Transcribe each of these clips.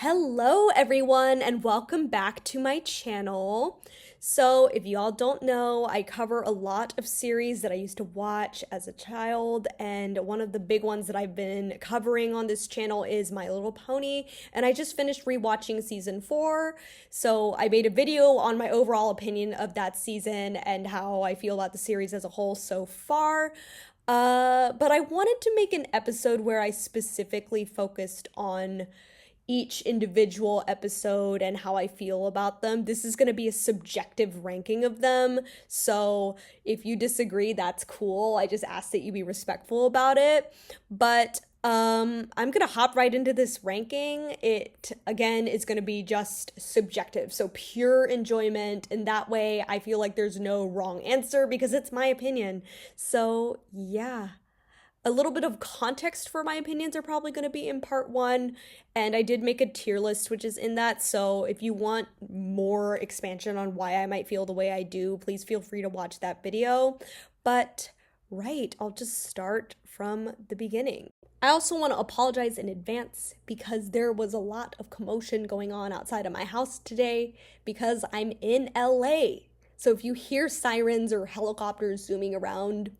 Hello everyone and welcome back to my channel. So if y'all don't know, I cover a lot of series that I used to watch as a child, and one of the big ones that I've been covering on this channel is My Little Pony, and I just finished rewatching season 4. So I made a video on my overall opinion of that season and how I feel about the series as a whole so far. But I wanted to make an episode where I specifically focused on each individual episode and how I feel about them. This is going to be a subjective ranking of them. So if you disagree, that's cool. I just ask that you be respectful about it. But I'm going to hop right into this ranking. It, again, is going to be just subjective. So pure enjoyment. And that way I feel like there's no wrong answer because it's my opinion. So yeah. A little bit of context for my opinions are probably going to be in part 1, and I did make a tier list which is in that, so if you want more expansion on why I might feel the way I do, please feel free to watch that video. But right, I'll just start from the beginning. I also want to apologize in advance because there was a lot of commotion going on outside of my house today because I'm in LA. So if you hear sirens or helicopters zooming around,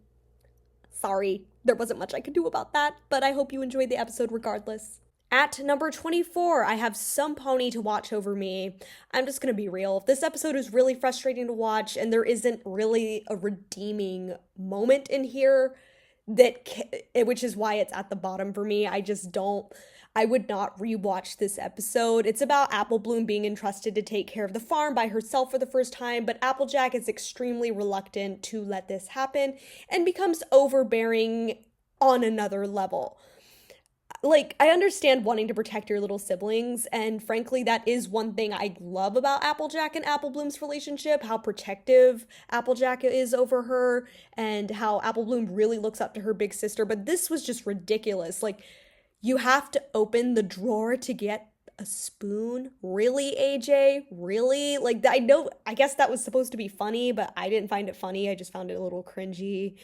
sorry, there wasn't much I could do about that, but I hope you enjoyed the episode regardless. At number 24, I have Some Pony to Watch Over Me. I'm just gonna be real. This episode is really frustrating to watch, and there isn't really a redeeming moment in here which is why it's at the bottom for me. I would not rewatch this episode. It's about Apple Bloom being entrusted to take care of the farm by herself for the first time, but Applejack is extremely reluctant to let this happen and becomes overbearing on another level. Like, I understand wanting to protect your little siblings, and frankly, that is one thing I love about Applejack and Apple Bloom's relationship, how protective Applejack is over her, and how Apple Bloom really looks up to her big sister, but this was just ridiculous. Like, you have to open the drawer to get a spoon? Really, AJ? Really? Like, I guess that was supposed to be funny, but I didn't find it funny. I just found it a little cringy.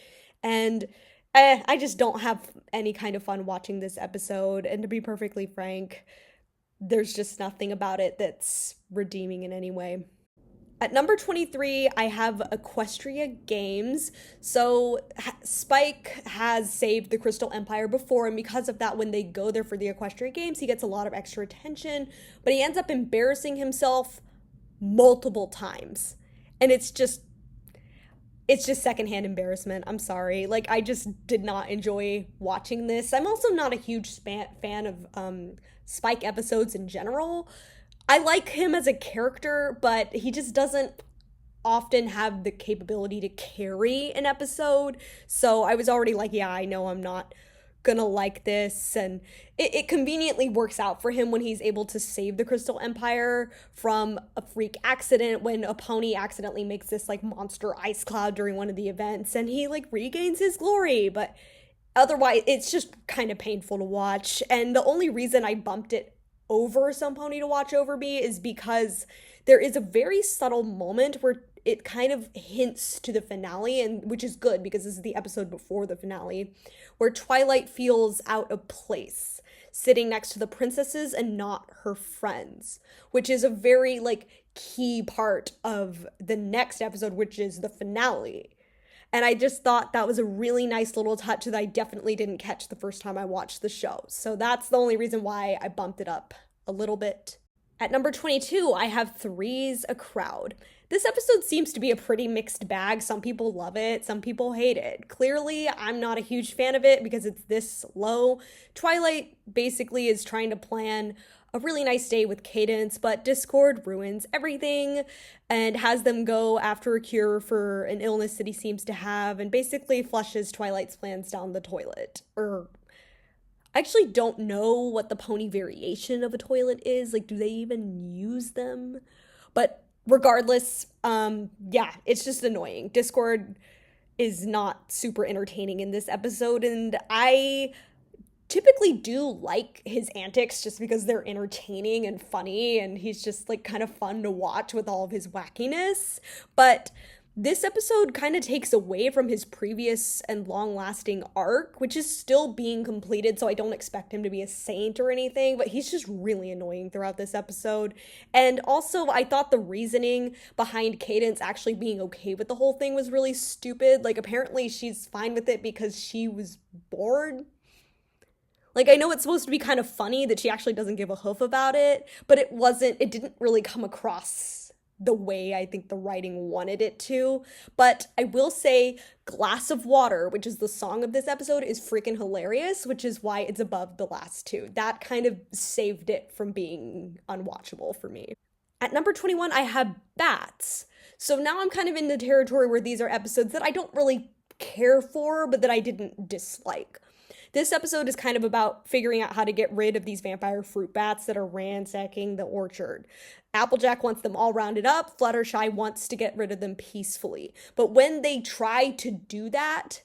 And I just don't have any kind of fun watching this episode. And to be perfectly frank, there's just nothing about it that's redeeming in any way. At number 23, I have Equestria Games. So Spike has saved the Crystal Empire before, and because of that, when they go there for the Equestria Games, he gets a lot of extra attention, but he ends up embarrassing himself multiple times. And it's just secondhand embarrassment. I'm sorry. Like, I just did not enjoy watching this. I'm also not a huge fan of Spike episodes in general. I like him as a character, but he just doesn't often have the capability to carry an episode. So I was already like, yeah, I know I'm not gonna like this. And it conveniently works out for him when he's able to save the Crystal Empire from a freak accident when a pony accidentally makes this like monster ice cloud during one of the events and he like regains his glory. But otherwise, it's just kind of painful to watch. And the only reason I bumped it over Some Pony to Watch Over Me is because there is a very subtle moment where it kind of hints to the finale, and which is good because this is the episode before the finale, where Twilight feels out of place sitting next to the princesses and not her friends, which is a very like key part of the next episode, which is the finale. And I just thought that was a really nice little touch that I definitely didn't catch the first time I watched the show. So that's the only reason why I bumped it up a little bit. At number 22, I have Three's a Crowd. This episode seems to be a pretty mixed bag. Some people love it, some people hate it. Clearly, I'm not a huge fan of it because it's this low. Twilight basically is trying to plan a really nice day with Cadence, but Discord ruins everything and has them go after a cure for an illness that he seems to have and basically flushes Twilight's plans down the toilet. Or I actually don't know what the pony variation of a toilet is. Like, do they even use them? But regardless, yeah, it's just annoying. Discord is not super entertaining in this episode, and I typically do like his antics just because they're entertaining and funny, and he's just like kind of fun to watch with all of his wackiness. But this episode kind of takes away from his previous and long lasting arc, which is still being completed. So I don't expect him to be a saint or anything, but he's just really annoying throughout this episode. And also, I thought the reasoning behind Cadence actually being okay with the whole thing was really stupid. Like, apparently, she's fine with it because she was bored. Like, I know it's supposed to be kind of funny that she actually doesn't give a hoof about it, but it didn't really come across the way I think the writing wanted it to. But I will say, Glass of Water, which is the song of this episode, is freaking hilarious, which is why it's above the last two. That kind of saved it from being unwatchable for me. At number 21, I have Bats. So now I'm kind of in the territory where these are episodes that I don't really care for, but that I didn't dislike. This episode is kind of about figuring out how to get rid of these vampire fruit bats that are ransacking the orchard. Applejack wants them all rounded up. Fluttershy wants to get rid of them peacefully. But when they try to do that,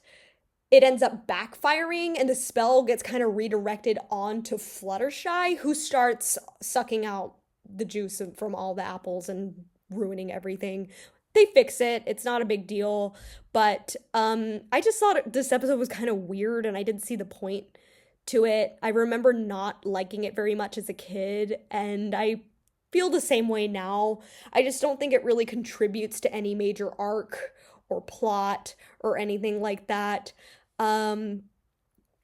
it ends up backfiring and the spell gets kind of redirected onto Fluttershy, who starts sucking out the juice from all the apples and ruining everything. They fix it. It's not a big deal. But I just thought this episode was kind of weird and I didn't see the point to it. I remember not liking it very much as a kid, and I feel the same way now. I just don't think it really contributes to any major arc or plot or anything like that.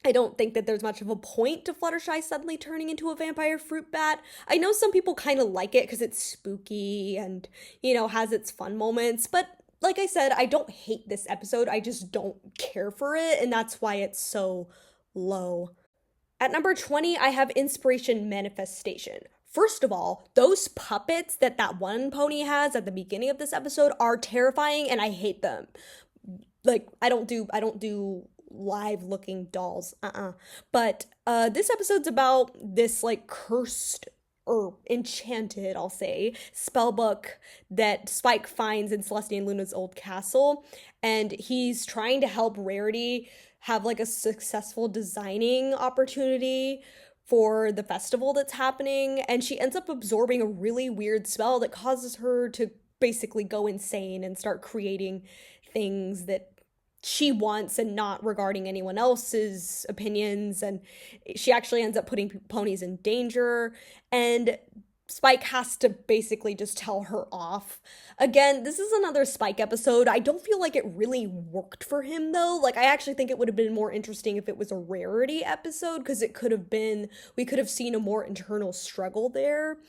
I don't think that there's much of a point to Fluttershy suddenly turning into a vampire fruit bat. I know some people kind of like it because it's spooky and, has its fun moments. But like I said, I don't hate this episode. I just don't care for it. And that's why it's so low. At number 20, I have Inspiration Manifestation. First of all, those puppets that one pony has at the beginning of this episode are terrifying and I hate them. Like, I don't do live looking dolls. But this episode's about this like cursed or enchanted, I'll say, spell book that Spike finds in Celestia and Luna's old castle, and he's trying to help Rarity have like a successful designing opportunity for the festival that's happening, and she ends up absorbing a really weird spell that causes her to basically go insane and start creating things that she wants and not regarding anyone else's opinions, and she actually ends up putting ponies in danger, and Spike has to basically just tell her off. Again, this is another Spike episode. I don't feel like it really worked for him though. Like, I actually think it would have been more interesting if it was a Rarity episode, because we could have seen a more internal struggle there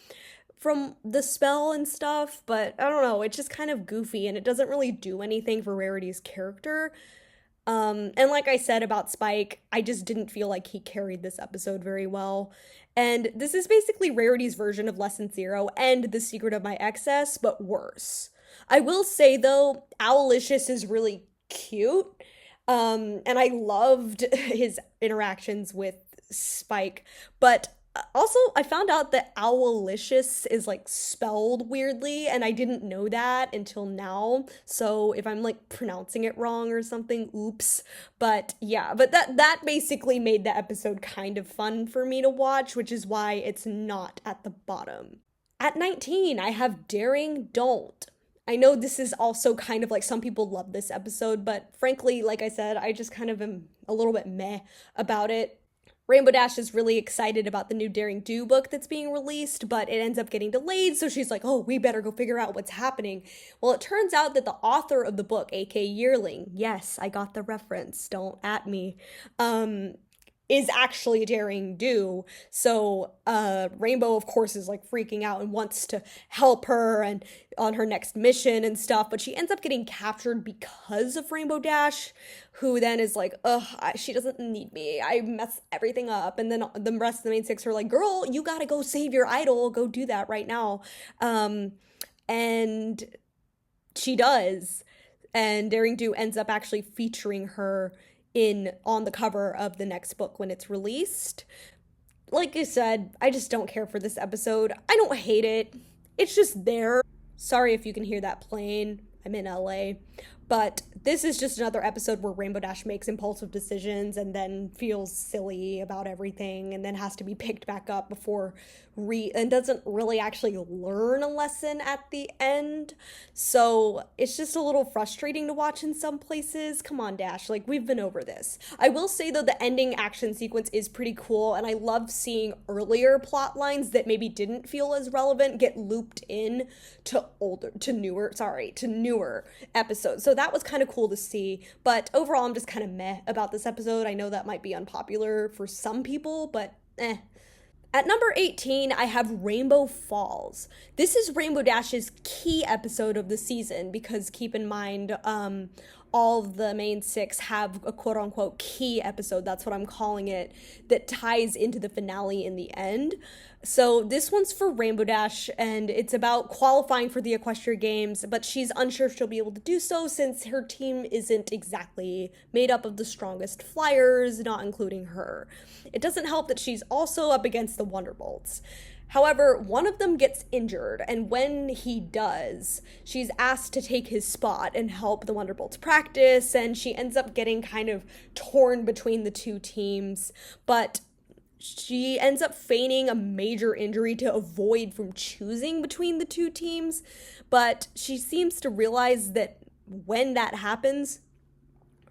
from the spell and stuff, but I don't know, it's just kind of goofy and it doesn't really do anything for Rarity's character. And like I said about Spike, I just didn't feel like he carried this episode very well. And this is basically Rarity's version of Lesson Zero and The Secret of My Excess, but worse. I will say though, Owlicious is really cute. And I loved his interactions with Spike, but also, I found out that Owlicious is like spelled weirdly, and I didn't know that until now. So if I'm like pronouncing it wrong or something, oops. But yeah, but that basically made the episode kind of fun for me to watch, which is why it's not at the bottom. At 19, I have Daring Don't. I know this is also kind of like some people love this episode, but frankly, like I said, I just kind of am a little bit meh about it. Rainbow Dash is really excited about the new Daring Do book that's being released, but it ends up getting delayed, so she's like, oh, we better go figure out what's happening. Well, it turns out that the author of the book, aka Yearling, yes, I got the reference, don't at me, is actually Daring Do. So Rainbow, of course, is like freaking out and wants to help her and on her next mission and stuff, but she ends up getting captured because of Rainbow Dash, who then is like, ugh, she doesn't need me, I mess everything up. And then the rest of the main six are like, girl, you gotta go save your idol, go do that right now. And she does, and Daring Do ends up actually featuring her on the cover of the next book when it's released. Like I said, I just don't care for this episode. I don't hate it. It's just there. Sorry if you can hear that plane. I'm in LA. But this is just another episode where Rainbow Dash makes impulsive decisions and then feels silly about everything and then has to be picked back up before and doesn't really actually learn a lesson at the end. So it's just a little frustrating to watch in some places. Come on, Dash, like we've been over this. I will say though, the ending action sequence is pretty cool, and I love seeing earlier plot lines that maybe didn't feel as relevant get looped in to newer episodes. So that was kind of cool to see. But overall, I'm just kind of meh about this episode. I know that might be unpopular for some people, but eh. At number 18, I have Rainbow Falls. This is Rainbow Dash's key episode of the season because keep in mind, all of the main 6 have a quote-unquote key episode, that's what I'm calling it, that ties into the finale in the end. So this one's for Rainbow Dash, and it's about qualifying for the Equestria Games, but she's unsure if she'll be able to do so since her team isn't exactly made up of the strongest flyers, not including her. It doesn't help that she's also up against the Wonderbolts. However, one of them gets injured, and when he does, she's asked to take his spot and help the Wonderbolts practice, and she ends up getting kind of torn between the two teams, but she ends up feigning a major injury to avoid from choosing between the two teams, but she seems to realize that when that happens,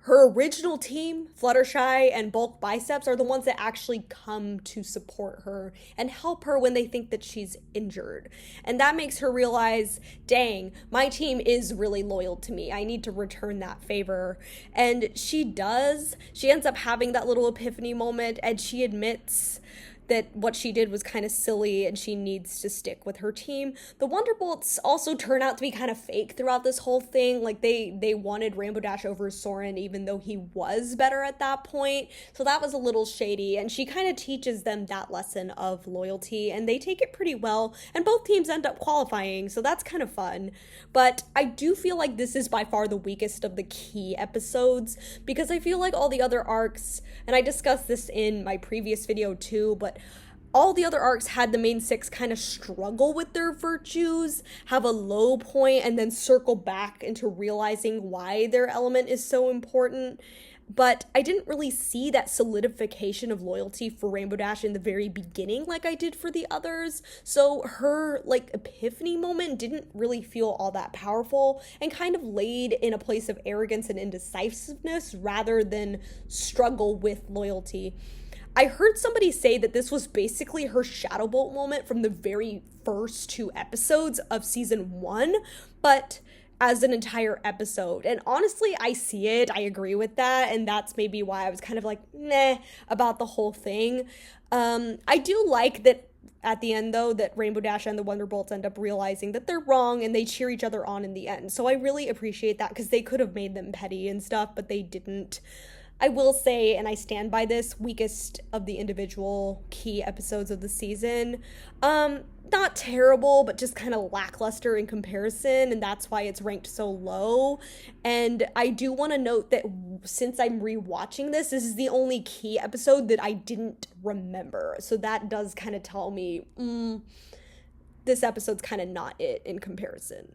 her original team, Fluttershy and Bulk Biceps, are the ones that actually come to support her and help her when they think that she's injured. And that makes her realize, dang, my team is really loyal to me. I need to return that favor. And she does. She ends up having that little epiphany moment, and she admits that what she did was kind of silly and she needs to stick with her team. The Wonderbolts also turn out to be kind of fake throughout this whole thing. Like they wanted Rainbow Dash over Soren even though he was better at that point. So that was a little shady, and she kind of teaches them that lesson of loyalty, and they take it pretty well, and both teams end up qualifying, so that's kind of fun. But I do feel like this is by far the weakest of the key episodes because I feel like all the other arcs, and I discussed this in my previous video too, but all the other arcs had the main 6 kind of struggle with their virtues, have a low point, and then circle back into realizing why their element is so important. But I didn't really see that solidification of loyalty for Rainbow Dash in the very beginning like I did for the others. So her epiphany moment didn't really feel all that powerful and kind of laid in a place of arrogance and indecisiveness rather than struggle with loyalty. I heard somebody say that this was basically her Shadow Bolt moment from the very first 2 episodes of season 1, but as an entire episode. And honestly, I see it. I agree with that. And that's maybe why I was kind of meh about the whole thing. I do like that at the end, though, that Rainbow Dash and the Wonderbolts end up realizing that they're wrong and they cheer each other on in the end. So I really appreciate that because they could have made them petty and stuff, but they didn't. I will say, and I stand by this, weakest of the individual key episodes of the season. Not terrible, but just kind of lackluster in comparison, and that's why it's ranked so low. And I do want to note that since I'm rewatching this is the only key episode that I didn't remember. So that does kind of tell me, this episode's kind of not it in comparison.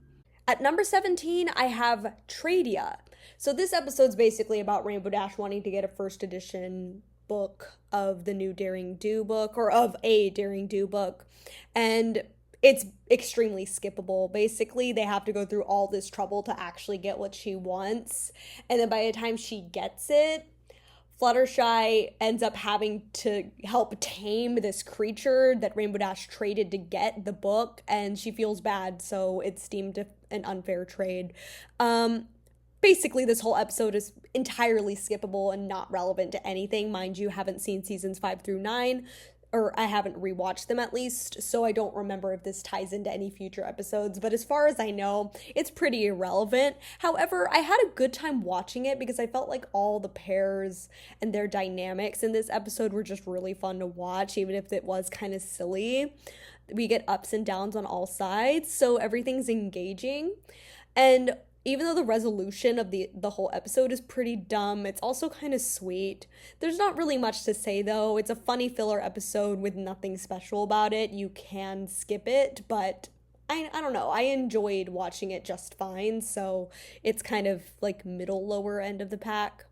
At number 17, I have Tradia. So this episode's basically about Rainbow Dash wanting to get a first edition book of the new Daring Do book, or of a Daring Do book, and it's extremely skippable. Basically, they have to go through all this trouble to actually get what she wants, and then by the time she gets it, Fluttershy ends up having to help tame this creature that Rainbow Dash traded to get the book, and she feels bad, so it's deemed an unfair trade. Basically, this whole episode is entirely skippable and not relevant to anything. Mind you, haven't seen seasons 5 through 9, or I haven't rewatched them at least, so I don't remember if this ties into any future episodes, but as far as I know, it's pretty irrelevant. However, I had a good time watching it because I felt like all the pairs and their dynamics in this episode were just really fun to watch, even if it was kind of silly. We get ups and downs on all sides, so everything's engaging. And even though the resolution of the whole episode is pretty dumb, it's also kind of sweet. There's not really much to say, though. It's a funny filler episode with nothing special about it. You can skip it, but I don't know. I enjoyed watching it just fine, so it's kind of like middle lower end of the pack.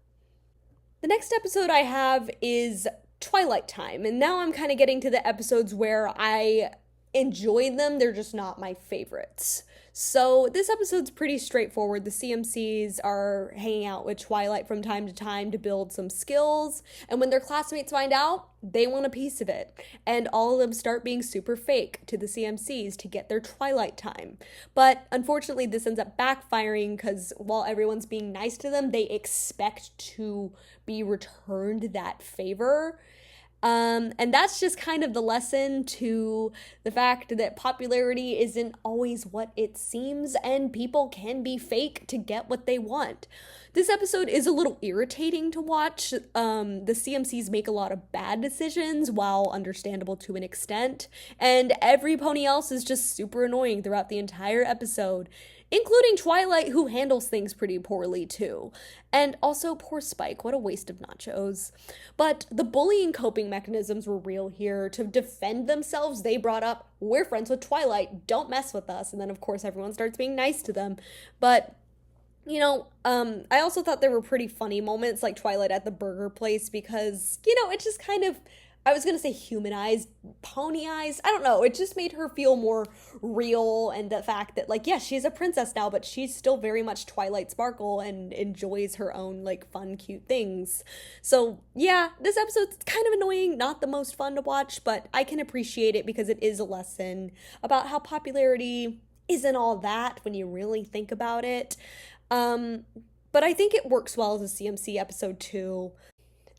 The next episode I have is Twilight Time, and now I'm kind of getting to the episodes where I enjoyed them, they're just not my favorites. So this episode's pretty straightforward. The CMCs are hanging out with Twilight from time to time to build some skills, and when their classmates find out, they want a piece of it. And all of them start being super fake to the CMCs to get their Twilight Time. But unfortunately, this ends up backfiring because while everyone's being nice to them, they expect to be returned that favor. And that's just kind of the lesson to the fact that popularity isn't always what it seems, and people can be fake to get what they want. This episode is a little irritating to watch. The CMCs make a lot of bad decisions, while understandable to an extent, and every pony else is just super annoying throughout the entire episode, including Twilight, who handles things pretty poorly too. And also poor Spike, what a waste of nachos. But the bullying coping mechanisms were real here. To defend themselves, they brought up, we're friends with Twilight, don't mess with us. And then of course everyone starts being nice to them. But I also thought there were pretty funny moments like Twilight at the burger place because, it just kind of, I was going to say humanized, ponyized. I don't know. It just made her feel more real, and the fact that, like, yes, she's a princess now, but she's still very much Twilight Sparkle and enjoys her own, like, fun, cute things. So, yeah, this episode's kind of annoying, not the most fun to watch, but I can appreciate it because it is a lesson about how popularity isn't all that when you really think about it. But I think it works well as a CMC episode too.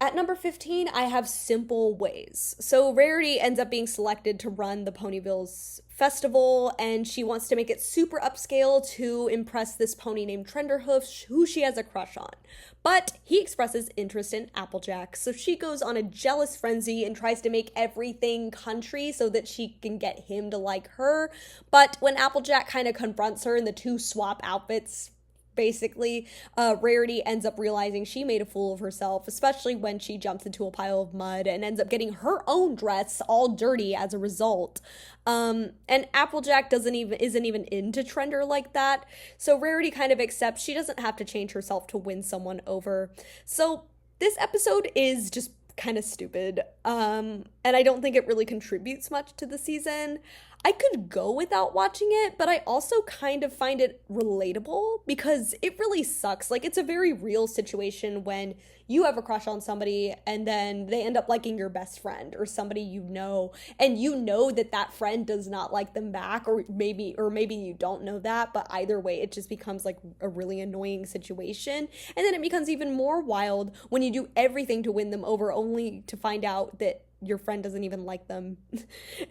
At number 15, I have Simple Ways. So Rarity ends up being selected to run the Ponyville's festival, and she wants to make it super upscale to impress this pony named Trenderhoof, who she has a crush on. But he expresses interest in Applejack, so she goes on a jealous frenzy and tries to make everything country so that she can get him to like her. But when Applejack kind of confronts her and the two swap outfits, basically, Rarity ends up realizing she made a fool of herself, especially when she jumps into a pile of mud and ends up getting her own dress all dirty as a result. And Applejack isn't even into Trender like that, so Rarity kind of accepts she doesn't have to change herself to win someone over. So this episode is just kind of stupid, and I don't think it really contributes much to the season. I could go without watching it, but I also kind of find it relatable because it really sucks. Like, it's a very real situation when you have a crush on somebody and then they end up liking your best friend or somebody and you know that that friend does not like them back, or maybe you don't know that, but either way, it just becomes like a really annoying situation. And then it becomes even more wild when you do everything to win them over only to find out that your friend doesn't even like them.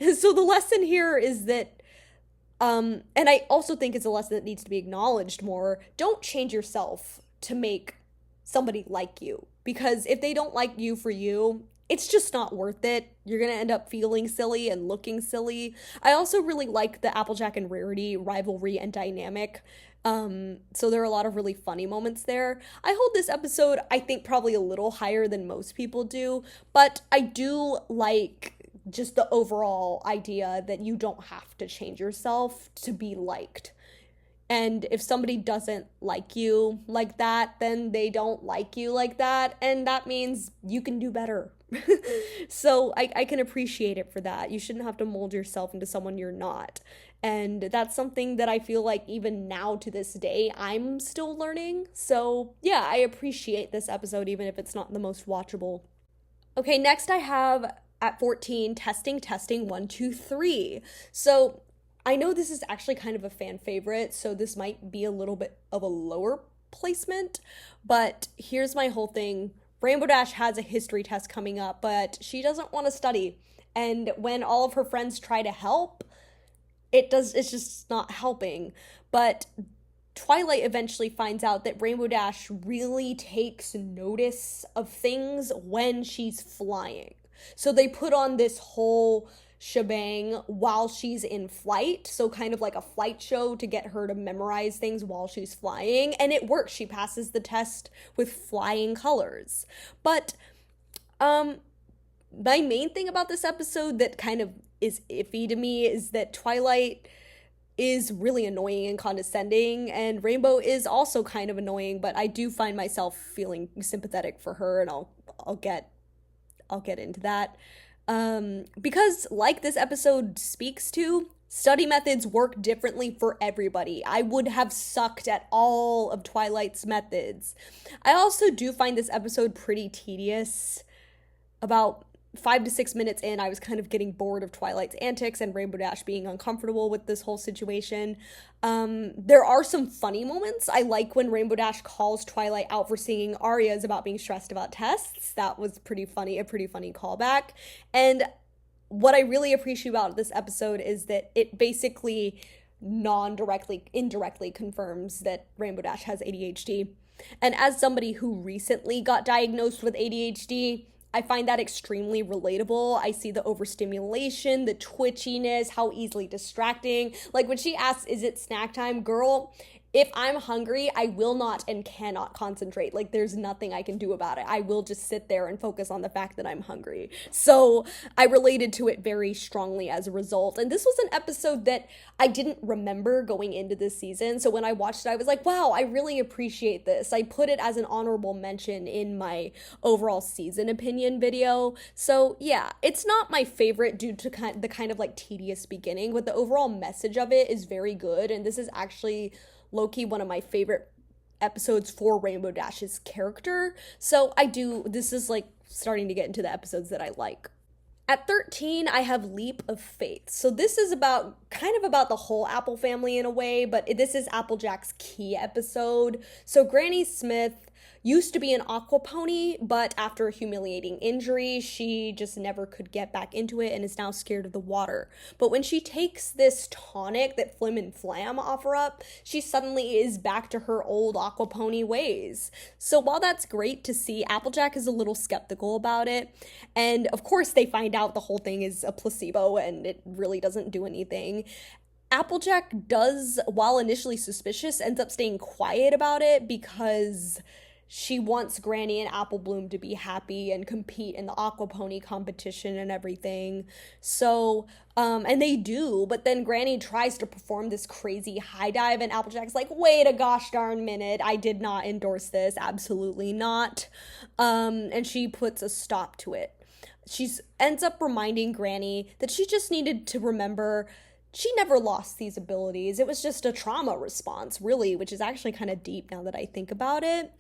So the lesson here is that, and I also think it's a lesson that needs to be acknowledged more, don't change yourself to make somebody like you. Because if they don't like you for you, it's just not worth it. You're going to end up feeling silly and looking silly. I also really like the Applejack and Rarity rivalry and dynamic. So there are a lot of really funny moments there. I hold this episode, I think, probably a little higher than most people do, but I do like just the overall idea that you don't have to change yourself to be liked. And if somebody doesn't like you like that, then they don't like you like that, and that means you can do better. So I can appreciate it for that. You shouldn't have to mold yourself into someone you're not. And that's something that I feel like even now to this day, I'm still learning. So yeah, I appreciate this episode, even if it's not the most watchable. Okay, next I have at 14, Testing, 1, 2, 3. So I know this is actually kind of a fan favorite, so this might be a little bit of a lower placement, but here's my whole thing. Rainbow Dash has a history test coming up, but she doesn't want to study. And when all of her friends try to help, it's just not helping. But Twilight eventually finds out that Rainbow Dash really takes notice of things when she's flying. So they put on this whole shebang while she's in flight, so kind of like a flight show to get her to memorize things while she's flying, and it works. She passes the test with flying colors. But my main thing about this episode that kind of is iffy to me is that Twilight is really annoying and condescending, and Rainbow is also kind of annoying, but I do find myself feeling sympathetic for her, and I'll get I'll get into that. Because, like this episode speaks to, study methods work differently for everybody. I would have sucked at all of Twilight's methods. I also do find this episode pretty tedious. About 5 to 6 minutes in, I was kind of getting bored of Twilight's antics and Rainbow Dash being uncomfortable with this whole situation. There are some funny moments. I like when Rainbow Dash calls Twilight out for singing arias about being stressed about tests. That was pretty funny, a pretty funny callback. And what I really appreciate about this episode is that it basically indirectly confirms that Rainbow Dash has ADHD. And as somebody who recently got diagnosed with ADHD, I find that extremely relatable. I see the overstimulation, the twitchiness, how easily distracting. Like when she asks, "Is it snack time?" Girl, if I'm hungry, I will not and cannot concentrate. Like there's nothing I can do about it. I will just sit there and focus on the fact that I'm hungry. So I related to it very strongly as a result. And this was an episode that I didn't remember going into this season. So when I watched it, I was like, wow, I really appreciate this. I put it as an honorable mention in my overall season opinion video. So yeah, it's not my favorite due to the kind of like tedious beginning, but the overall message of it is very good. And this is actually low-key one of my favorite episodes for Rainbow Dash's character. So this is like starting to get into the episodes that I like. At 13, I have Leap of Faith. So this is kind of about the whole Apple family in a way, but this is Applejack's key episode. So Granny Smith used to be an aqua pony, but after a humiliating injury, she just never could get back into it and is now scared of the water. But when she takes this tonic that Flim and Flam offer up, she suddenly is back to her old aqua pony ways. So while that's great to see, Applejack is a little skeptical about it. And of course, they find out the whole thing is a placebo and it really doesn't do anything. Applejack does, while initially suspicious, ends up staying quiet about it because she wants Granny and Apple Bloom to be happy and compete in the aquapony competition and everything. So, and they do, but then Granny tries to perform this crazy high dive and Applejack's like, wait a gosh darn minute, I did not endorse this, absolutely not. And she puts a stop to it. She ends up reminding Granny that she just needed to remember she never lost these abilities. It was just a trauma response, really, which is actually kind of deep now that I think about it.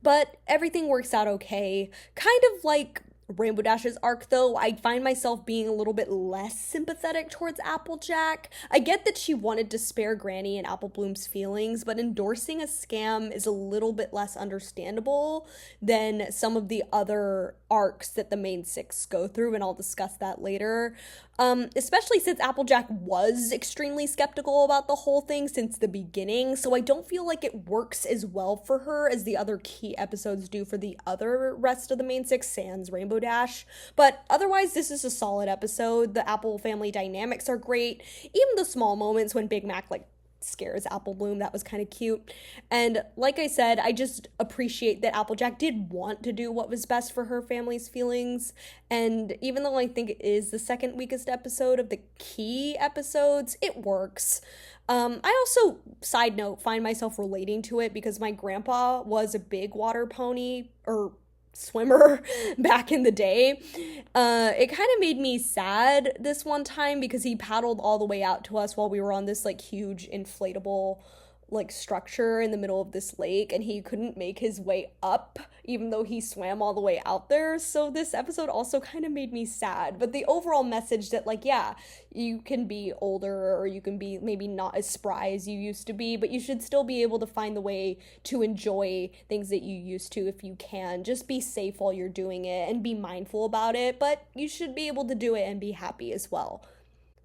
But everything works out okay. Kind of like Rainbow Dash's arc, though, I find myself being a little bit less sympathetic towards Applejack. I get that she wanted to spare Granny and Apple Bloom's feelings, but endorsing a scam is a little bit less understandable than some of the other arcs that the main six go through, and I'll discuss that later. Especially since Applejack was extremely skeptical about the whole thing since the beginning, so I don't feel like it works as well for her as the other key episodes do for the other rest of the main six, sans Rainbow Dash. But otherwise, this is a solid episode. The Apple family dynamics are great. Even the small moments when Big Mac, like, scares Apple Bloom, that was kind of cute. And like I said, I just appreciate that Applejack did want to do what was best for her family's feelings. And even though I think it is the second weakest episode of the key episodes, it works. I also, side note, find myself relating to it because my grandpa was a big water pony, or swimmer back in the day. It kind of made me sad this one time because he paddled all the way out to us while we were on this like huge inflatable like structure in the middle of this lake, and he couldn't make his way up even though he swam all the way out there. So this episode also kind of made me sad, but the overall message that like, yeah, you can be older or you can be maybe not as spry as you used to be, but you should still be able to find the way to enjoy things that you used to if you can. Just be safe while you're doing it and be mindful about it, but you should be able to do it and be happy as well.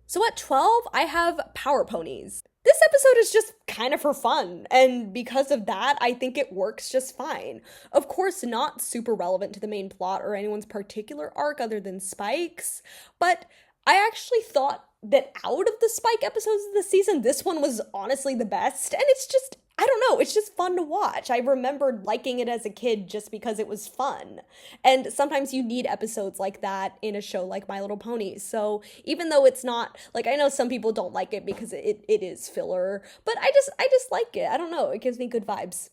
So at 12, I have Power Ponies. This episode is just kind of for fun, and because of that, I think it works just fine. Of course, not super relevant to the main plot or anyone's particular arc other than Spike's, but I actually thought that out of the Spike episodes of the season, this one was honestly the best, and it's just I don't know, it's just fun to watch. I remembered liking it as a kid just because it was fun. And sometimes you need episodes like that in a show like My Little Pony. So even though it's not like, I know some people don't like it because it is filler, but I just like it. I don't know, it gives me good vibes.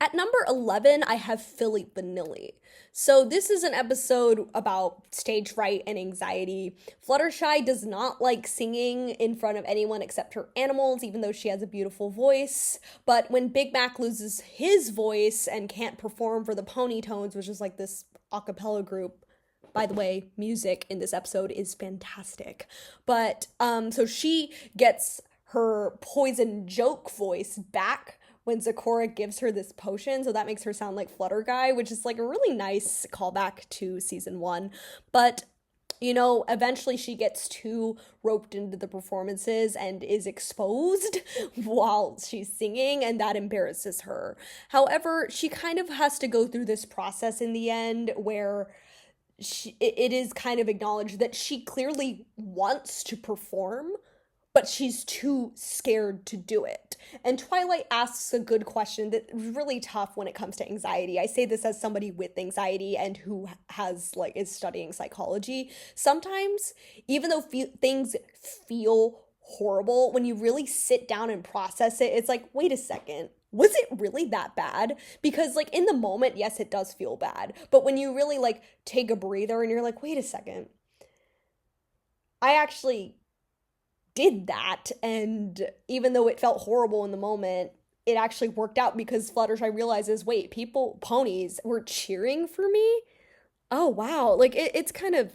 At number 11, I have Philly Vanilli. So, this is an episode about stage fright and anxiety. Fluttershy does not like singing in front of anyone except her animals, even though she has a beautiful voice. But when Big Mac loses his voice and can't perform for the Pony Tones, which is like this a cappella group, by the way, music in this episode is fantastic. But so she gets her poison joke voice back when Zecora gives her this potion, so that makes her sound like Flutter Guy, which is like a really nice callback to season 1. But eventually she gets too roped into the performances and is exposed while she's singing, and that embarrasses her. However, she kind of has to go through this process in the end where it is kind of acknowledged that she clearly wants to perform, but she's too scared to do it. And Twilight asks a good question that's really tough when it comes to anxiety. I say this as somebody with anxiety and who is studying psychology. Sometimes, even though things feel horrible, when you really sit down and process it, it's like, wait a second. Was it really that bad? Because in the moment, yes, it does feel bad. But when you really take a breather and you're like, wait a second. I actually did that, and even though it felt horrible in the moment, it actually worked out because Fluttershy realizes, wait, ponies were cheering for me? Oh, wow. It's kind of,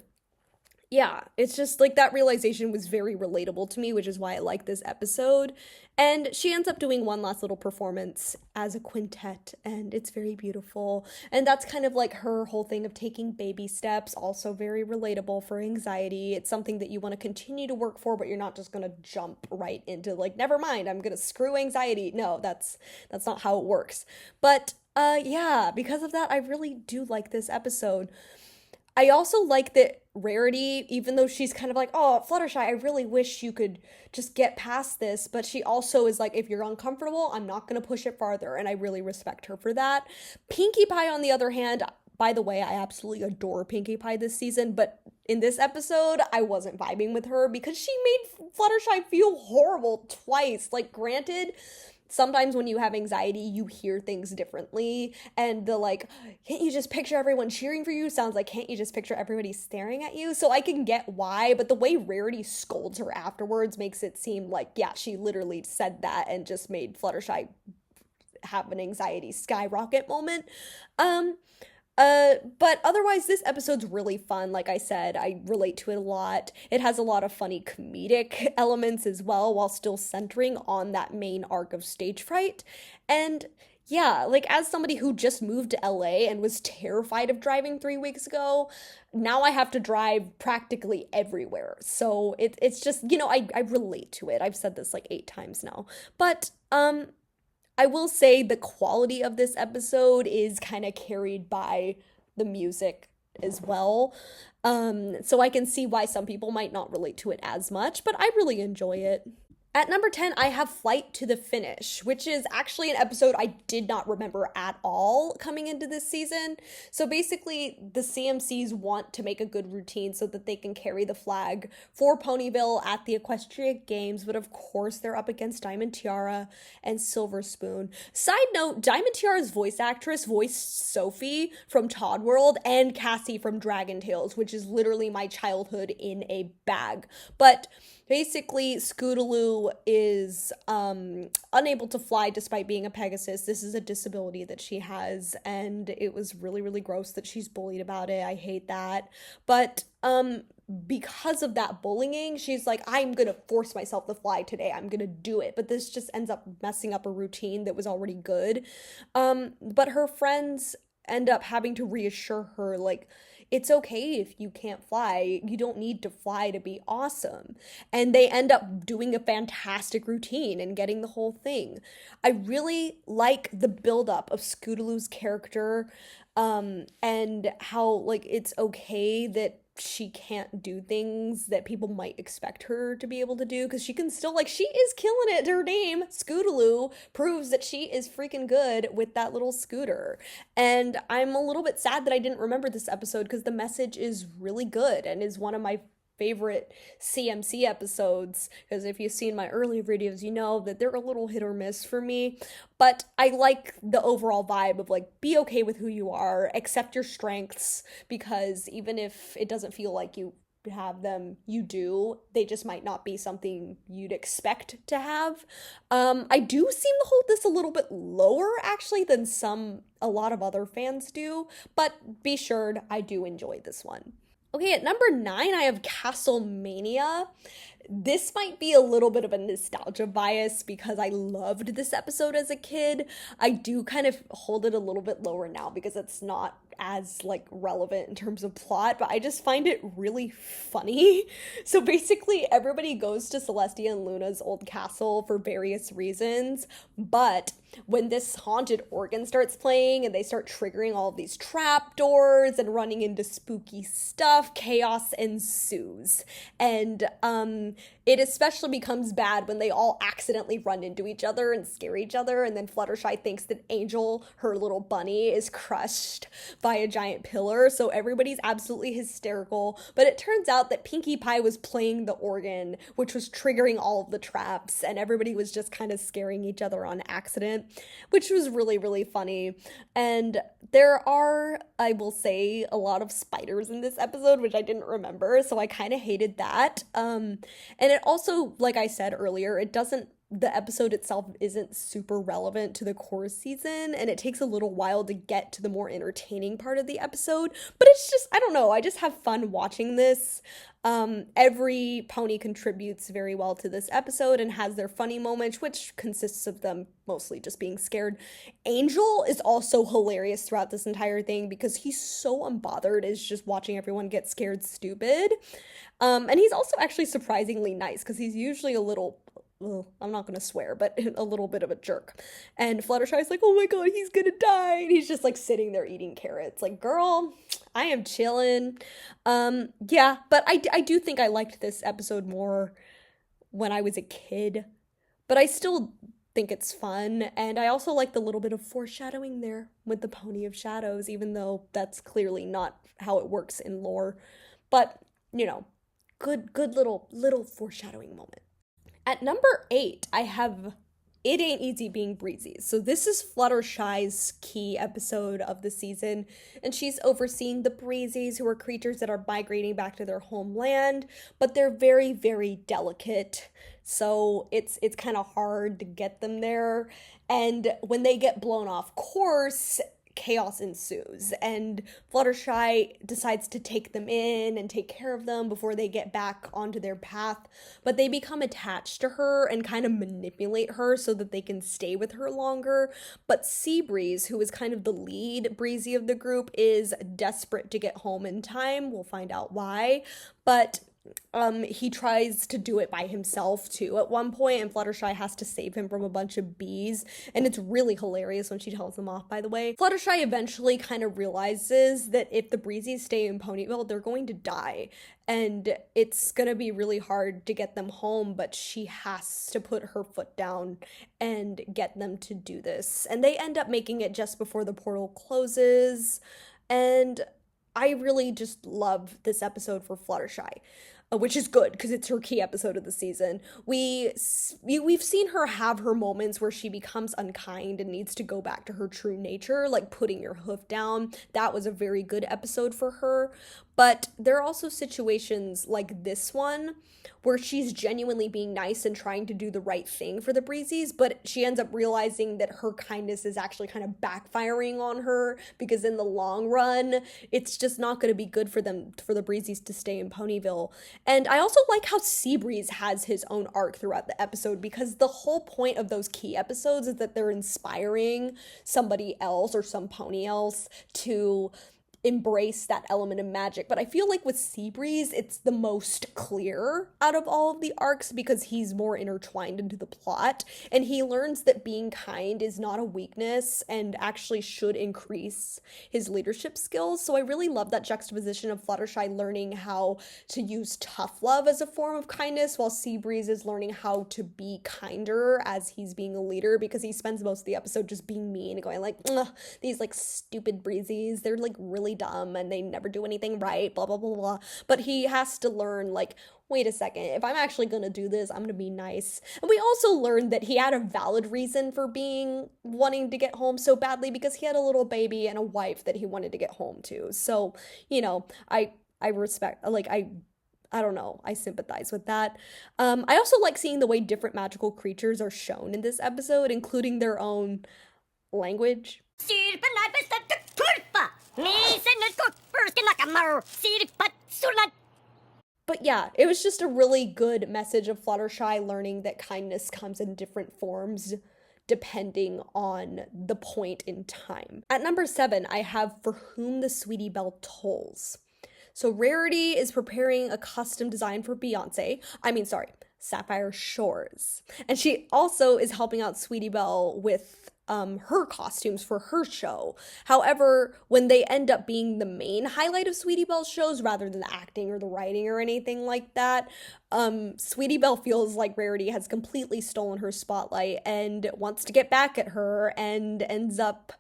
yeah, it's just that realization was very relatable to me, which is why I like this episode. And she ends up doing one last little performance as a quintet, and it's very beautiful. And that's kind of her whole thing of taking baby steps, also very relatable for anxiety. It's something that you want to continue to work for, but you're not just going to jump right into never mind, I'm going to screw anxiety. No, that's not how it works. But yeah, because of that, I really do like this episode. I also like that Rarity, even though she's kind of oh, Fluttershy, I really wish you could just get past this, but she also is if you're uncomfortable, I'm not going to push it farther, and I really respect her for that. Pinkie Pie, on the other hand, by the way, I absolutely adore Pinkie Pie this season, but in this episode, I wasn't vibing with her because she made Fluttershy feel horrible twice. Granted, sometimes when you have anxiety, you hear things differently, and the can't you just picture everyone cheering for you sounds like, can't you just picture everybody staring at you? So I can get why, but the way Rarity scolds her afterwards makes it seem yeah, she literally said that and just made Fluttershy have an anxiety skyrocket moment. But otherwise, this episode's really fun. Like I said, I relate to it a lot. It has a lot of funny comedic elements as well, while still centering on that main arc of stage fright. And yeah, as somebody who just moved to LA and was terrified of driving 3 weeks ago, now I have to drive practically everywhere. So it's just, I relate to it. I've said this 8 times now. But, I will say the quality of this episode is kind of carried by the music as well. So I can see why some people might not relate to it as much, but I really enjoy it. At number 10, I have Flight to the Finish, which is actually an episode I did not remember at all coming into this season. So basically, the CMCs want to make a good routine so that they can carry the flag for Ponyville at the Equestria Games, but of course, they're up against Diamond Tiara and Silver Spoon. Side note, Diamond Tiara's voice actress voiced Sophie from Todd World and Cassie from Dragon Tales, which is literally my childhood in a bag. But basically, Scootaloo is unable to fly despite being a Pegasus. This is a disability that she has, and it was really, really gross that she's bullied about it. I hate that. But because of that bullying, she's I'm gonna force myself to fly today. I'm gonna do it. But this just ends up messing up a routine that was already good. But her friends end up having to reassure her, it's okay if you can't fly. You don't need to fly to be awesome. And they end up doing a fantastic routine and getting the whole thing. I really like the buildup of Scootaloo's character, and how it's okay that she can't do things that people might expect her to be able to do, because she can still, like, she is killing it. Her name Scootaloo proves that she is freaking good with that little scooter. And I'm a little bit sad that I didn't remember this episode, because the message is really good and is one of my favorite CMC episodes, because if you've seen my earlier videos, you know that they're a little hit or miss for me. But I like the overall vibe of, like, be okay with who you are, accept your strengths, because even if it doesn't feel like you have them, you do. They just might not be something you'd expect to have. I do seem to hold this a little bit lower, actually, than a lot of other fans do, but be assured I do enjoy this one. Okay, at number 9, I have Castlemania. This might be a little bit of a nostalgia bias because I loved this episode as a kid. I do kind of hold it a little bit lower now because it's not as, like, relevant in terms of plot, but I just find it really funny. So basically everybody goes to Celestia and Luna's old castle for various reasons, but when this haunted organ starts playing and they start triggering all of these trap doors and running into spooky stuff, chaos ensues. And it especially becomes bad when they all accidentally run into each other and scare each other, and then Fluttershy thinks that Angel, her little bunny, is crushed by a giant pillar, so everybody's absolutely hysterical. But it turns out that Pinkie Pie was playing the organ, which was triggering all of the traps, and everybody was just kind of scaring each other on accident, which was really, really funny. And there are, I will say, a lot of spiders in this episode, which I didn't remember, so I kind of hated that. And it also, like I said earlier, the episode itself isn't super relevant to the core season, and it takes a little while to get to the more entertaining part of the episode, but it's just, I don't know, I just have fun watching this. Every pony contributes very well to this episode and has their funny moments, which consists of them mostly just being scared. Angel is also hilarious throughout this entire thing because he's so unbothered is just watching everyone get scared stupid. And he's also actually surprisingly nice because he's usually a little, I'm not gonna swear, but a little bit of a jerk. And Fluttershy's like, oh my god, he's gonna die. And he's just, like, sitting there eating carrots. Like, girl, I am chilling. Yeah, but I do think I liked this episode more when I was a kid. But I still think it's fun. And I also like the little bit of foreshadowing there with the Pony of Shadows, even though that's clearly not how it works in lore. But, you know, good little foreshadowing moment. At number 8, I have It Ain't Easy Being Breezy. So this is Fluttershy's key episode of the season, and she's overseeing the Breezies, who are creatures that are migrating back to their homeland, but they're very, very delicate. So it's kind of hard to get them there. And when they get blown off course, chaos ensues, and Fluttershy decides to take them in and take care of them before they get back onto their path, but they become attached to her and kind of manipulate her so that they can stay with her longer. But Seabreeze, who is kind of the lead breezy of the group, is desperate to get home in time. We'll find out why, but he tries to do it by himself too at one point, and Fluttershy has to save him from a bunch of bees, and it's really hilarious when she tells him off, by the way. Fluttershy eventually kind of realizes that if the Breezies stay in Ponyville, they're going to die, and it's gonna be really hard to get them home, but she has to put her foot down and get them to do this. And they end up making it just before the portal closes, and I really just love this episode for Fluttershy, which is good because it's her key episode of the season. We've seen her have her moments where she becomes unkind and needs to go back to her true nature, like putting your hoof down. That was a very good episode for her. But there are also situations like this one where she's genuinely being nice and trying to do the right thing for the Breezies, but she ends up realizing that her kindness is actually kind of backfiring on her, because in the long run, it's just not going to be good for the Breezies to stay in Ponyville. And I also like how Seabreeze has his own arc throughout the episode, because the whole point of those key episodes is that they're inspiring somebody else or some pony else to embrace that element of magic. But I feel like with Seabreeze, it's the most clear out of all of the arcs because he's more intertwined into the plot, and he learns that being kind is not a weakness and actually should increase his leadership skills. So I really love that juxtaposition of Fluttershy learning how to use tough love as a form of kindness, while Seabreeze is learning how to be kinder as he's being a leader, because he spends most of the episode just being mean and going like, these like stupid breezies, they're like really dumb and they never do anything right, blah blah blah blah. But he has to learn like, wait a second, if I'm actually gonna do this, I'm gonna be nice. And we also learned that he had a valid reason for wanting to get home so badly, because he had a little baby and a wife that he wanted to get home to. So, I respect, like, I don't know, I sympathize with that. I also like seeing the way different magical creatures are shown in this episode, including their own language. But yeah, it was just a really good message of Fluttershy learning that kindness comes in different forms depending on the point in time. At number 7, I have For Whom the Sweetie Belle Tolls. So Rarity is preparing a custom design for Sapphire Shores. And she also is helping out Sweetie Belle with her costumes for her show. However, when they end up being the main highlight of Sweetie Belle's shows rather than the acting or the writing or anything like that, Sweetie Belle feels like Rarity has completely stolen her spotlight and wants to get back at her, and ends up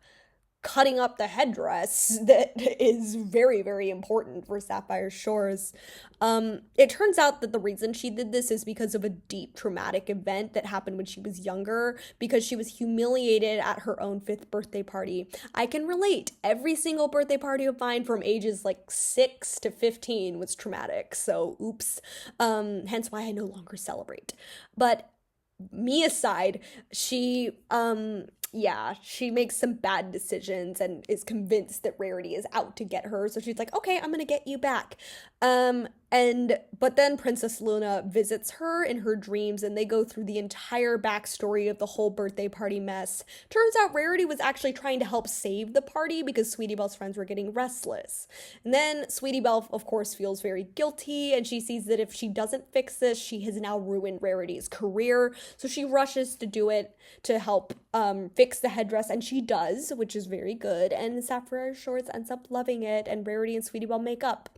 cutting up the headdress that is very, very important for Sapphire Shores. It turns out that the reason she did this is because of a deep traumatic event that happened when she was younger, because she was humiliated at her own 5th birthday party. I can relate. Every single birthday party of mine from ages like 6 to 15 was traumatic, so oops. Hence why I no longer celebrate. But me aside, she makes some bad decisions and is convinced that Rarity is out to get her. So she's like, okay, I'm gonna get you back. But then Princess Luna visits her in her dreams, and they go through the entire backstory of the whole birthday party mess. Turns out Rarity was actually trying to help save the party because Sweetie Belle's friends were getting restless. And then Sweetie Belle, of course, feels very guilty, and she sees that if she doesn't fix this, she has now ruined Rarity's career. So she rushes to do it to help fix the headdress, and she does, which is very good. And Sapphire Shores ends up loving it, and Rarity and Sweetie Belle make up.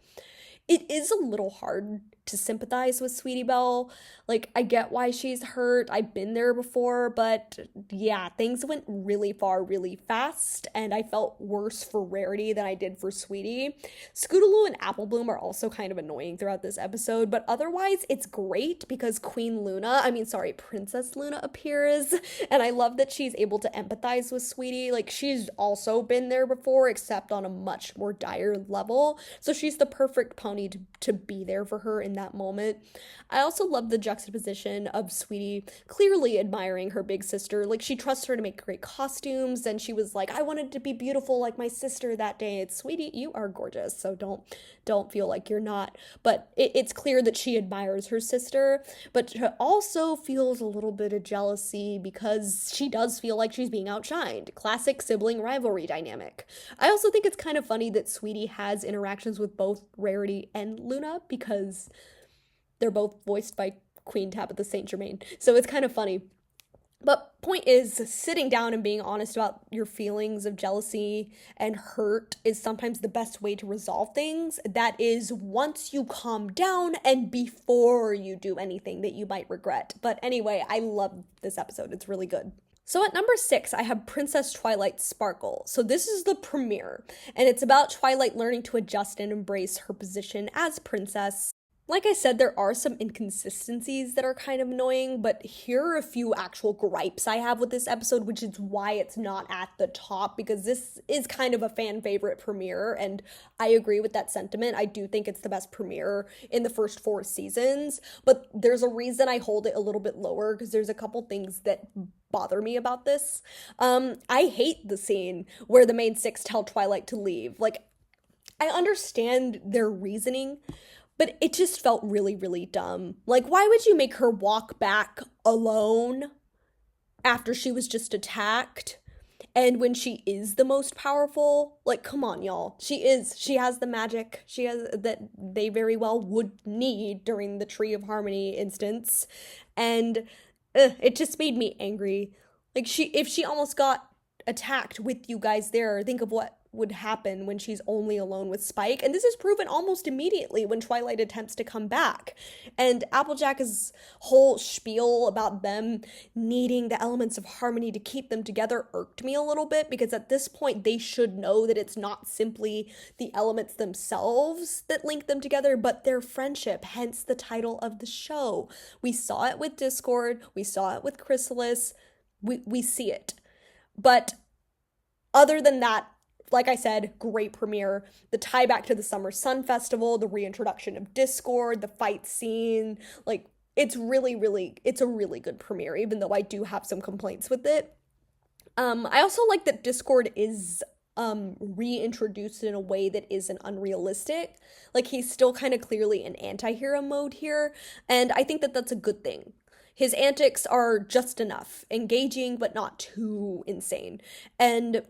It is a little hard to sympathize with Sweetie Belle. Like, I get why she's hurt. I've been there before, but yeah, things went really far really fast, and I felt worse for Rarity than I did for Sweetie. Scootaloo and Apple Bloom are also kind of annoying throughout this episode, but otherwise it's great because Princess Luna appears, and I love that she's able to empathize with Sweetie. Like, she's also been there before, except on a much more dire level, so she's the perfect pony to be there for her in that moment. I also love the juxtaposition of Sweetie clearly admiring her big sister. Like, she trusts her to make great costumes, and she was like, I wanted to be beautiful like my sister that day. It's, Sweetie, you are gorgeous, so don't feel like you're not. But it's clear that she admires her sister, but she also feels a little bit of jealousy because she does feel like she's being outshined. Classic sibling rivalry dynamic. I also think it's kind of funny that Sweetie has interactions with both Rarity and Luna because they're both voiced by Queen Tabitha St. Germain. So it's kind of funny. But point is, sitting down and being honest about your feelings of jealousy and hurt is sometimes the best way to resolve things. That is, once you calm down and before you do anything that you might regret. But anyway, I love this episode. It's really good. So at number 6, I have Princess Twilight Sparkle. So this is the premiere, and it's about Twilight learning to adjust and embrace her position as princess. Like I said, there are some inconsistencies that are kind of annoying, but here are a few actual gripes I have with this episode, which is why it's not at the top, because this is kind of a fan favorite premiere, and I agree with that sentiment. I do think it's the best premiere in the first 4 seasons, but there's a reason I hold it a little bit lower, because there's a couple things that bother me about this. I hate the scene where the main 6 tell Twilight to leave. Like, I understand their reasoning, but it just felt really, really dumb. Like, why would you make her walk back alone after she was just attacked? And when she is the most powerful, like, come on, y'all. She has the magic she has that they very well would need during the Tree of Harmony instance. And it just made me angry. Like, if she almost got attacked with you guys there, think of what would happen when she's only alone with Spike. And this is proven almost immediately when Twilight attempts to come back. And Applejack's whole spiel about them needing the elements of harmony to keep them together irked me a little bit, because at this point they should know that it's not simply the elements themselves that link them together, but their friendship, hence the title of the show. We saw it with Discord, we saw it with Chrysalis, we see it. But other than that, like I said, great premiere. The tie back to the Summer Sun Festival, the reintroduction of Discord, the fight scene, like, it's a really good premiere, even though I do have some complaints with it. I also like that Discord is reintroduced in a way that isn't unrealistic. Like, he's still kind of clearly in anti-hero mode here, and I think that that's a good thing. His antics are just enough, engaging, but not too insane. And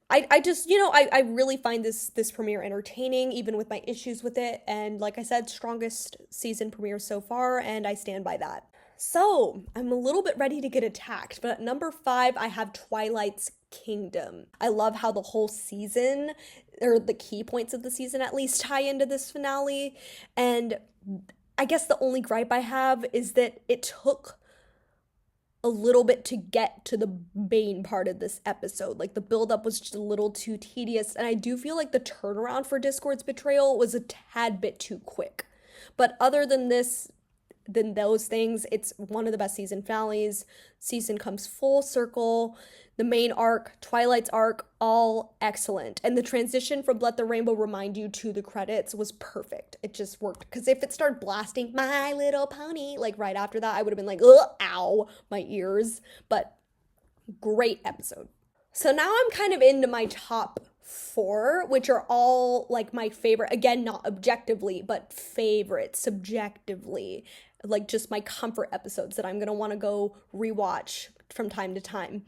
I just, I really find this premiere entertaining, even with my issues with it. And like I said, strongest season premiere so far, and I stand by that. So, I'm a little bit ready to get attacked, but at number 5, I have Twilight's Kingdom. I love how the whole season, or the key points of the season at least, tie into this finale. And I guess the only gripe I have is that it took a little bit to get to the main part of this episode. Like, the buildup was just a little too tedious, and I do feel like the turnaround for Discord's betrayal was a tad bit too quick. But other than those things, it's one of the best season finales. Season comes full circle. The main arc, Twilight's arc, all excellent. And the transition from Let the Rainbow Remind You to the credits was perfect. It just worked. Because if it started blasting My Little Pony, like, right after that, I would have been like, ugh, ow, my ears. But great episode. So now I'm kind of into my top 4, which are all, like, my favorite. Again, not objectively, but favorite subjectively. Like, just my comfort episodes that I'm going to want to go rewatch from time to time.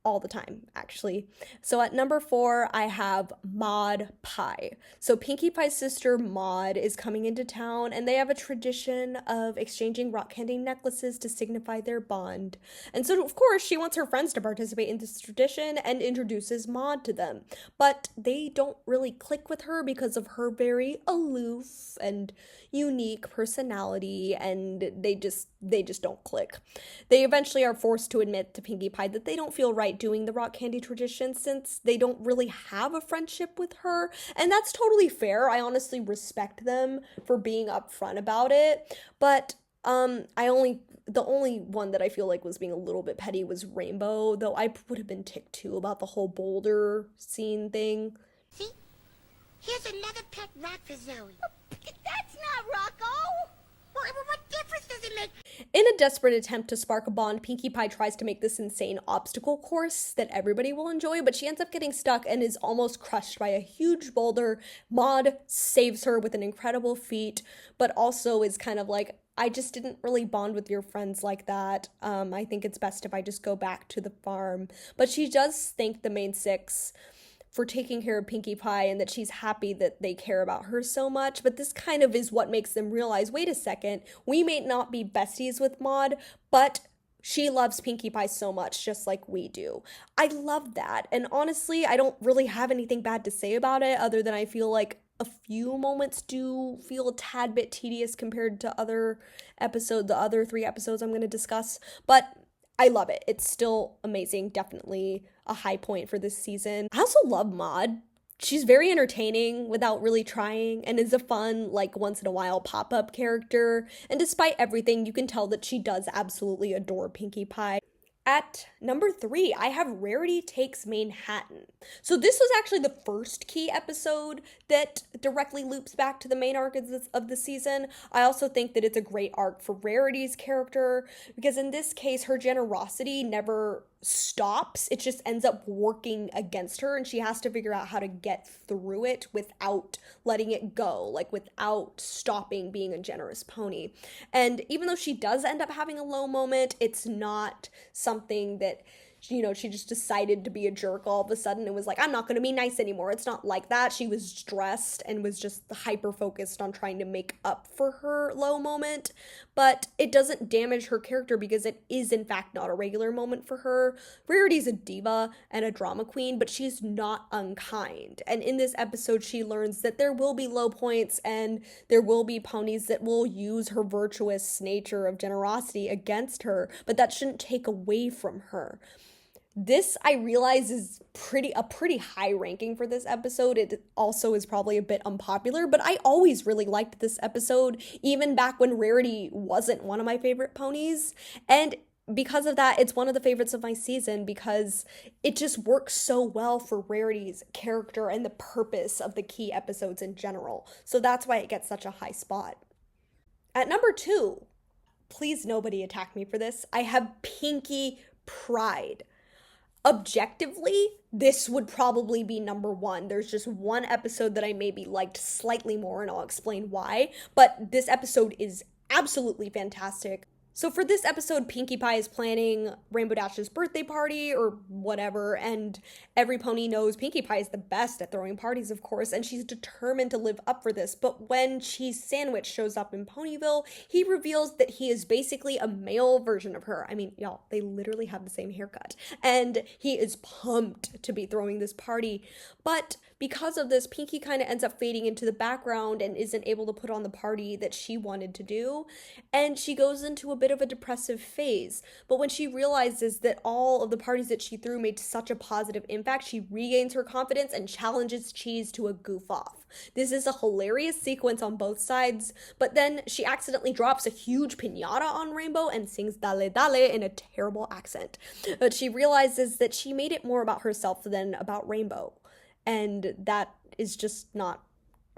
All the time, actually. So at number 4, I have Maud Pie. So Pinkie Pie's sister Maud is coming into town, and they have a tradition of exchanging rock candy necklaces to signify their bond. And so, of course, she wants her friends to participate in this tradition and introduces Maud to them. But they don't really click with her because of her very aloof and unique personality, and they just don't click. They eventually are forced to admit to Pinkie Pie that they don't feel right doing the rock candy tradition since they don't really have a friendship with her, and that's totally fair. I honestly respect them for being upfront about it, but the only one that I feel like was being a little bit petty was Rainbow, though I would have been ticked too about the whole boulder scene thing. See? Here's another pet rock for Zoe. That's not Rocco! What difference does it make? In a desperate attempt to spark a bond, Pinkie Pie tries to make this insane obstacle course that everybody will enjoy, but she ends up getting stuck and is almost crushed by a huge boulder. Maud saves her with an incredible feat, but also is kind of like, I just didn't really bond with your friends like that. I think it's best if I just go back to the farm. But she does thank the main 6 for taking care of Pinkie Pie, and that she's happy that they care about her so much. But this kind of is what makes them realize, wait a second, we may not be besties with Maud, but she loves Pinkie Pie so much, just like we do. I love that. And honestly, I don't really have anything bad to say about it, other than I feel like a few moments do feel a tad bit tedious compared to the other 3 episodes I'm going to discuss. But I love it. It's still amazing. Definitely a high point for this season. I also love Maud. She's very entertaining without really trying, and is a fun, like, once in a while pop-up character. And despite everything, you can tell that she does absolutely adore Pinkie Pie. At number 3, I have Rarity Takes Manhattan. So this was actually the first key episode that directly loops back to the main arc of the season. I also think that it's a great arc for Rarity's character, because in this case, her generosity never stops. It just ends up working against her, and she has to figure out how to get through it without letting it go, like without stopping being a generous pony. And even though she does end up having a low moment, it's not something that she just decided to be a jerk all of a sudden and was like, I'm not going to be nice anymore. It's not like that. She was stressed and was just hyper focused on trying to make up for her low moment. But it doesn't damage her character because it is, in fact, not a regular moment for her. Rarity's a diva and a drama queen, but she's not unkind. And in this episode, she learns that there will be low points and there will be ponies that will use her virtuous nature of generosity against her, but that shouldn't take away from her. This, I realize, is a pretty high ranking for this episode. It also is probably a bit unpopular, but I always really liked this episode, even back when Rarity wasn't one of my favorite ponies. And because of that, it's one of the favorites of my season because it just works so well for Rarity's character and the purpose of the key episodes in general. So that's why it gets such a high spot. At number 2, please nobody attack me for this, I have Pinkie Pride. Objectively, this would probably be number 1. There's just one episode that I maybe liked slightly more, and I'll explain why. But this episode is absolutely fantastic. So for this episode, Pinkie Pie is planning Rainbow Dash's birthday party or whatever, and every pony knows Pinkie Pie is the best at throwing parties, of course, and she's determined to live up for this. But when Cheese Sandwich shows up in Ponyville, he reveals that he is basically a male version of her. I mean, y'all, they literally have the same haircut. And he is pumped to be throwing this party. But because of this, Pinkie kind of ends up fading into the background and isn't able to put on the party that she wanted to do. And she goes into a bit of a depressive phase. But when she realizes that all of the parties that she threw made such a positive impact, she regains her confidence and challenges Cheese to a goof off. This is a hilarious sequence on both sides, but then she accidentally drops a huge piñata on Rainbow and sings Dale Dale in a terrible accent. But she realizes that she made it more about herself than about Rainbow. And that is just not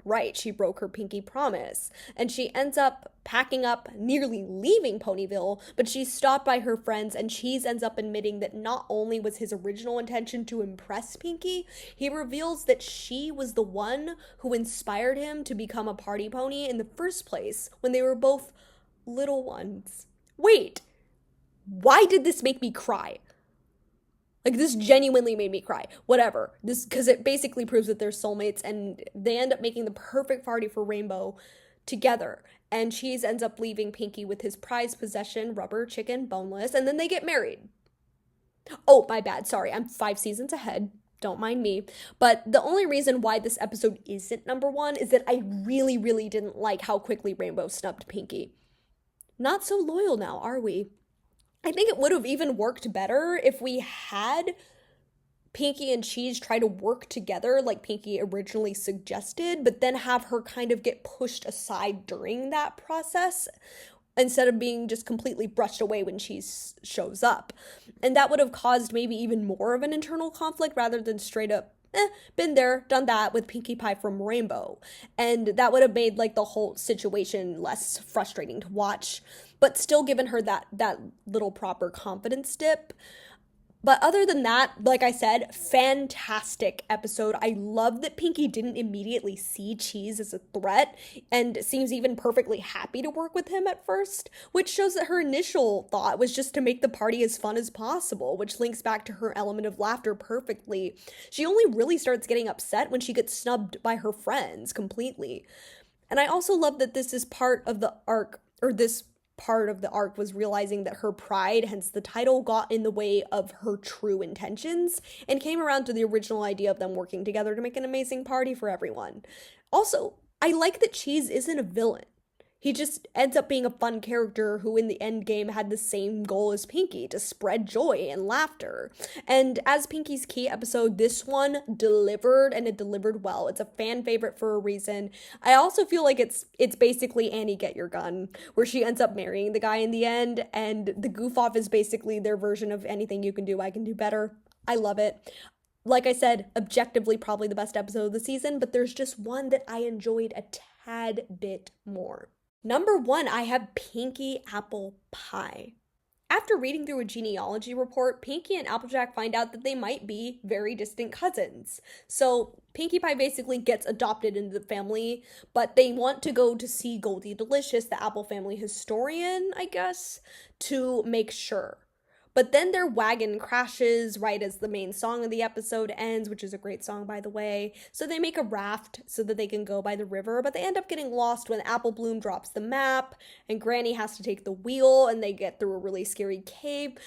right. She broke her pinky promise. And she ends up packing up, nearly leaving Ponyville, but she's stopped by her friends, and Cheese ends up admitting that not only was his original intention to impress Pinkie, he reveals that she was the one who inspired him to become a party pony in the first place when they were both little ones. Wait, why did this make me cry? Like, this genuinely made me cry. Whatever. This, because it basically proves that they're soulmates, and they end up making the perfect party for Rainbow together. And Cheese ends up leaving Pinkie with his prized possession, Rubber Chicken Boneless, and then they get married. Oh, my bad. Sorry, I'm 5 seasons ahead. Don't mind me. But the only reason why this episode isn't number 1 is that I really, really didn't like how quickly Rainbow snubbed Pinkie. Not so loyal now, are we? I think it would have even worked better if we had Pinkie and Cheese try to work together like Pinkie originally suggested, but then have her kind of get pushed aside during that process instead of being just completely brushed away when Cheese shows up. And that would have caused maybe even more of an internal conflict rather than straight up, been there, done that with Pinkie Pie from Rainbow. And that would have made like the whole situation less frustrating to watch, but still given her that little proper confidence dip. But other than that, like I said, fantastic episode. I love that Pinkie didn't immediately see Cheese as a threat and seems even perfectly happy to work with him at first, which shows that her initial thought was just to make the party as fun as possible, which links back to her element of laughter perfectly. She only really starts getting upset when she gets snubbed by her friends completely. And I also love that this is part of the arc, or this part of the arc was realizing that her pride, hence the title, got in the way of her true intentions and came around to the original idea of them working together to make an amazing party for everyone. Also, I like that Cheese isn't a villain. He just ends up being a fun character who in the end game had the same goal as Pinkie, to spread joy and laughter. And as Pinkie's key episode, this one delivered, and it delivered well. It's a fan favorite for a reason. I also feel like it's basically Annie Get Your Gun, where she ends up marrying the guy in the end, and the goof off is basically their version of anything you can do, I can do better. I love it. Like I said, objectively probably the best episode of the season, but there's just one that I enjoyed a tad bit more. Number 1, I have Pinkie Apple Pie. After reading through a genealogy report, Pinkie and Applejack find out that they might be very distant cousins. So Pinkie Pie basically gets adopted into the family, but they want to go to see Goldie Delicious, the Apple family historian, I guess, to make sure. But then their wagon crashes right as the main song of the episode ends, which is a great song, by the way. So they make a raft so that they can go by the river, but they end up getting lost when Apple Bloom drops the map, and Granny has to take the wheel, and they get through a really scary cave.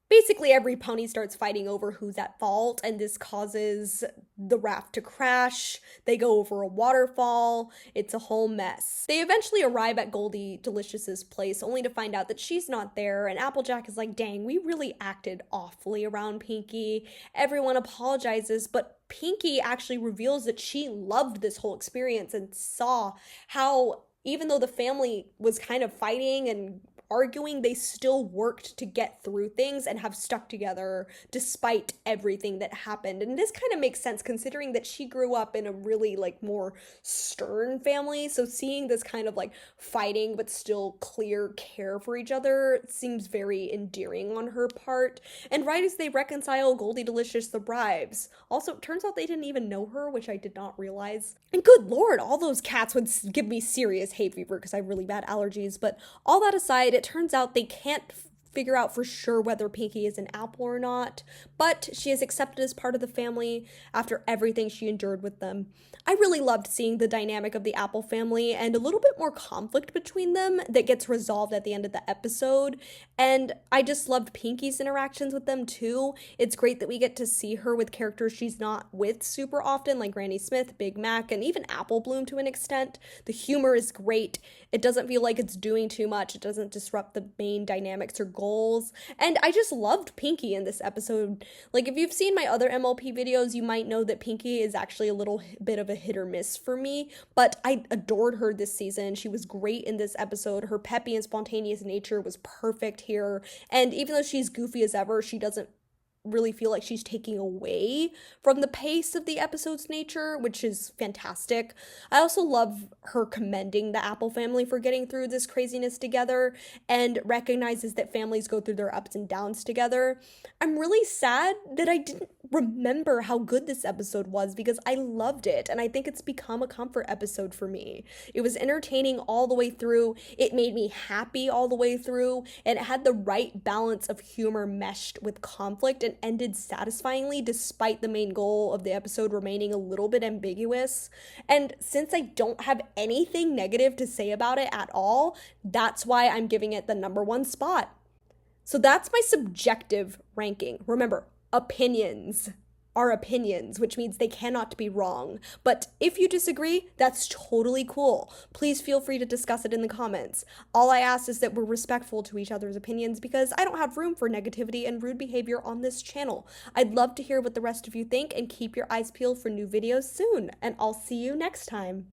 Basically, every pony starts fighting over who's at fault, and this causes the raft to crash. They go over a waterfall. It's a whole mess. They eventually arrive at Goldie Delicious's place, only to find out that she's not there, and Applejack is like, dang, we really acted awfully around Pinkie. Everyone apologizes, but Pinkie actually reveals that she loved this whole experience and saw how, even though the family was kind of fighting and arguing, they still worked to get through things and have stuck together despite everything that happened. And this kind of makes sense considering that she grew up in a really like more stern family. So seeing this kind of like fighting but still clear care for each other seems very endearing on her part. And right as they reconcile, Goldie Delicious thrives. Also, it turns out they didn't even know her, which I did not realize. And good lord, all those cats would give me serious hay fever because I have really bad allergies. But all that aside, it turns out they can't figure out for sure whether Pinkie is an apple or not, but she is accepted as part of the family after everything she endured with them. I really loved seeing the dynamic of the Apple family and a little bit more conflict between them that gets resolved at the end of the episode, and I just loved Pinkie's interactions with them too. It's great that we get to see her with characters she's not with super often, like Granny Smith, Big Mac, and even Apple Bloom to an extent. The humor is great. It doesn't feel like it's doing too much. It doesn't disrupt the main dynamics or goals. And I just loved Pinkie in this episode. Like, if you've seen my other MLP videos, you might know that Pinkie is actually a little bit of a hit or miss for me, but I adored her this season. She was great in this episode. Her peppy and spontaneous nature was perfect here. And even though she's goofy as ever, she doesn't really feel like she's taking away from the pace of the episode's nature, which is fantastic. I also love her commending the Apple family for getting through this craziness together and recognizes that families go through their ups and downs together. I'm really sad that I didn't remember how good this episode was because I loved it, and I think it's become a comfort episode for me. It was entertaining all the way through. It made me happy all the way through, and it had the right balance of humor meshed with conflict and ended satisfyingly despite the main goal of the episode remaining a little bit ambiguous. And since I don't have anything negative to say about it at all, that's why I'm giving it the #1 spot. So that's my subjective ranking. Remember, opinions are opinions, which means they cannot be wrong. But if you disagree, that's totally cool. Please feel free to discuss it in the comments. All I ask is that we're respectful to each other's opinions because I don't have room for negativity and rude behavior on this channel. I'd love to hear what the rest of you think, and keep your eyes peeled for new videos soon, and I'll see you next time.